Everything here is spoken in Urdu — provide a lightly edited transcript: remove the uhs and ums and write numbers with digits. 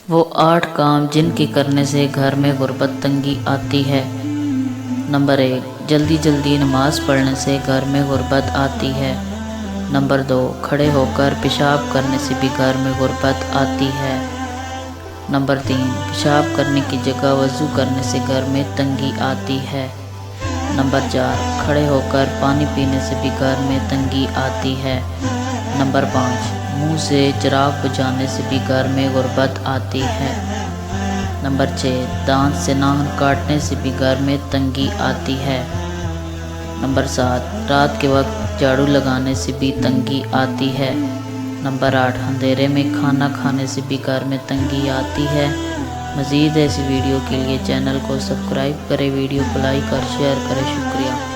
وہ 8 کام جن کے کرنے سے گھر میں غربت تنگی آتی ہے۔ نمبر 1، جلدی جلدی نماز پڑھنے سے گھر میں غربت آتی ہے۔ نمبر 2، کھڑے ہو کر پیشاب کرنے سے بھی گھر میں غربت آتی ہے۔ نمبر 3، پیشاب کرنے کی جگہ وضو کرنے سے گھر میں تنگی آتی ہے۔ نمبر 4، کھڑے ہو کر پانی پینے سے بھی گھر میں تنگی آتی ہے۔ نمبر 5، منہ سے چراغ بجھانے سے بھی گھر میں غربت آتی ہے۔ نمبر 6، دانت سے ناخن کاٹنے سے بھی گھر میں تنگی آتی ہے۔ نمبر 7، رات کے وقت جھاڑو لگانے سے بھی تنگی آتی ہے۔ نمبر 8، اندھیرے میں کھانا کھانے سے بھی گھر میں تنگی آتی ہے۔ مزید ایسی ویڈیو کے لیے چینل کو سبسکرائب کریں، ویڈیو کو لائک اور شیئر کریں۔ شکریہ۔